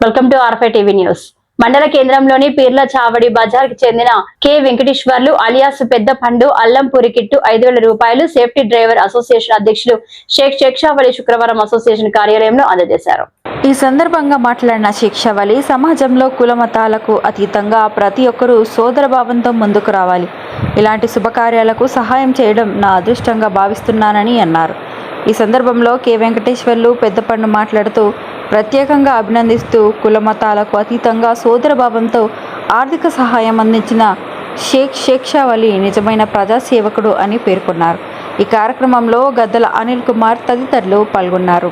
Welcome to R5 TV news. మండల కేంద్రంలోని పీర్ల చావడి బజార్ కి చెందిన కె వెంకటేశ్వర్లు అలియాస్ పెద్ద పండు అల్లంపూరి కిట్టు 5,000 రూపాయలు సేఫ్టీ డ్రైవర్ అసోసియేషన్ అధ్యక్షులు షేక్ శేక్షావలి శుక్రవారం అసోసియేషన్ కార్యాలయంలో అందజేశారు. ఈ సందర్భంగా మాట్లాడిన శేక్షావలి, సమాజంలో కుల మతాలకు అతీతంగా ప్రతి ఒక్కరూ సోదరభావంతో ముందుకు రావాలి. ఇలాంటి శుభకార్యాలకు సహాయం చేయడం నా అదృష్టంగా భావిస్తున్నానని అన్నారు. ఈ సందర్భంలో కె వెంకటేశ్వర్లు పెద్దపండు మాట్లాడుతూ ప్రత్యేకంగా అభినందిస్తూ కుల మతాలకు అతీతంగా సోదరభావంతో ఆర్థిక సహాయం అందించిన షేక్ శేక్షావలి నిజమైన ప్రజాసేవకుడు అని పేర్కొన్నారు. ఈ కార్యక్రమంలో గద్దల అనిల్ కుమార్ తదితరులు పాల్గొన్నారు.